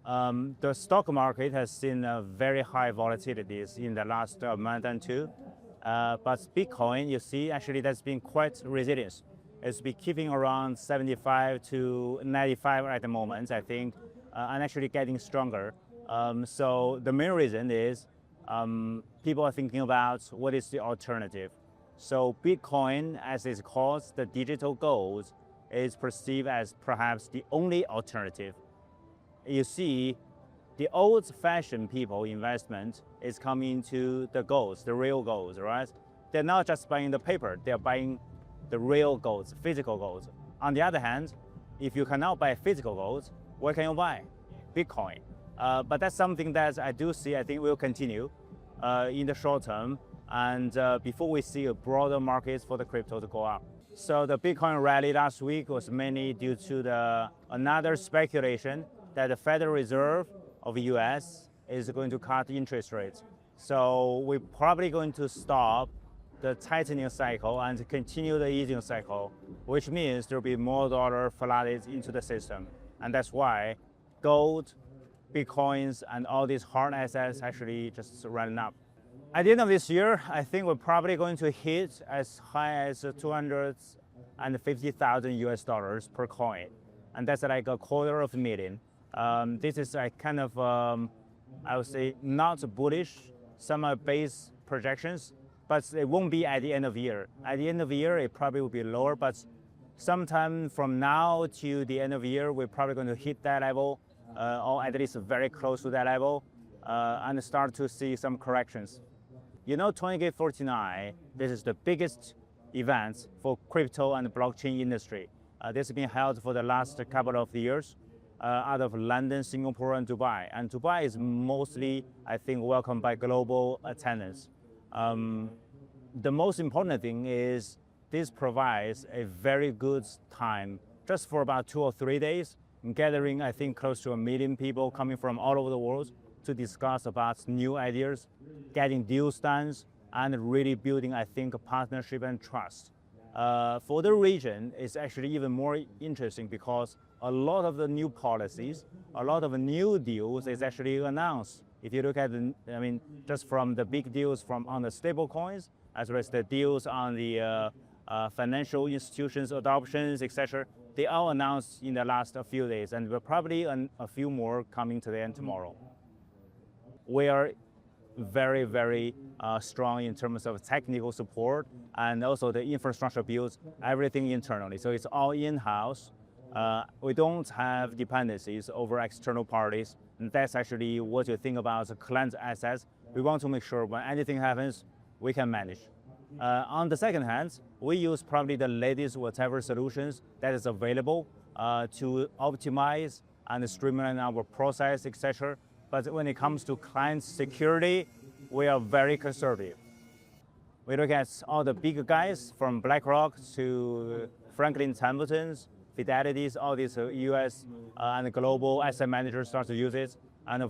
The stock market has seen very high volatilities in the last month and two. But Bitcoin, you see, actually that's been quite resilient. It's been keeping around 75 to 95 at the moment, I think, and actually getting stronger. So the main reason is people are thinking about what is the alternative. So Bitcoin, as it's called, the digital gold, is perceived as perhaps the only alternative. You see, the old-fashioned people investment is coming to the golds, the real golds, right? They're not just buying the paper, they're buying the real golds, physical golds. On the other hand, if you cannot buy physical golds, what can you buy? Bitcoin. But that's something that I do see, I think will continue in the short term, and before we see a broader market for the crypto to go up. So the Bitcoin rally last week was mainly due to another speculation that the Federal Reserve of the US is going to cut interest rates. So we're probably going to stop the tightening cycle and continue the easing cycle, which means there'll be more dollar flooded into the system. And that's why gold, Bitcoins, and all these hard assets actually just ran up. At the end of this year, I think we're probably going to hit as high as 250,000 US dollars per coin. And that's like $250,000. This is like kind of, I would say, not bullish. Some are base projections, but it won't be at the end of the year. At the end of the year, it probably will be lower, but sometime from now to the end of the year, we're probably going to hit that level, or at least very close to that level, and start to see some corrections. You know, 2049, this is the biggest event for crypto and blockchain industry. This has been held for the last couple of years out of London, Singapore, and Dubai. And Dubai is mostly, I think, welcomed by global attendance. The most important thing is this provides a very good time, just for about 2 or 3 days, gathering, I think, close to 1 million people coming from all over the world to discuss about new ideas, getting deals done, and really building, I think, a partnership and trust. For the region, it's actually even more interesting because a lot of the new policies, a lot of new deals is actually announced. If you look at just from the big deals on the stable coins, as well as the deals on the financial institutions adoptions, etc., they all announced in the last few days, and we're probably a few more coming today and tomorrow. We are very, very strong in terms of technical support and also the infrastructure builds, everything internally. So it's all in-house. We don't have dependencies over external parties. And that's actually what you think about the client assets. We want to make sure when anything happens, we can manage. On the second hand, we use probably the latest whatever solutions that is available to optimize and streamline our process, etc. But when it comes to client security, we are very conservative. We look at all the big guys from BlackRock to Franklin Templeton's, Fidelity's, all these US and global asset managers start to use it. And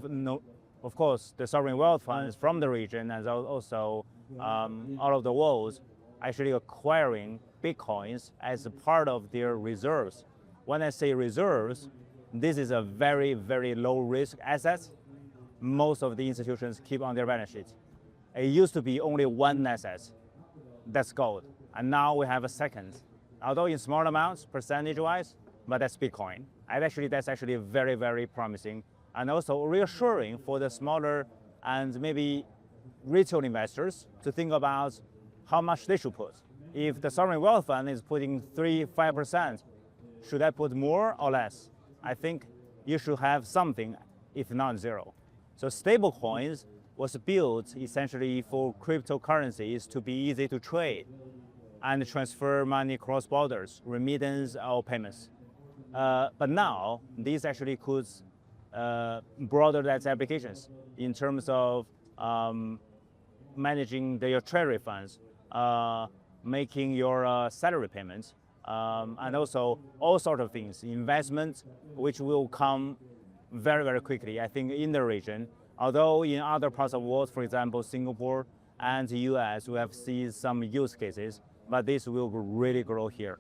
of course, the sovereign wealth funds from the region and also all of the world actually acquiring Bitcoins as a part of their reserves. When I say reserves, this is a very, very low risk asset. Most of the institutions keep on their balance sheet. It used to be only one asset, that's gold. And now we have a second. Although in small amounts, percentage-wise, but that's Bitcoin. And actually, that's actually very, very promising and also reassuring for the smaller and maybe retail investors to think about how much they should put. If the sovereign wealth fund is putting 3-5%, should I put more or less? I think you should have something, if not zero. So stable coins was built essentially for cryptocurrencies to be easy to trade and transfer money across borders, remittance or payments. But now, these actually could broader that applications in terms of managing your treasury funds, making your salary payments, and also all sorts of things, investments, which will come very, very quickly, I think, in the region. Although in other parts of the world, for example, Singapore and the US, we have seen some use cases, but this will really grow here.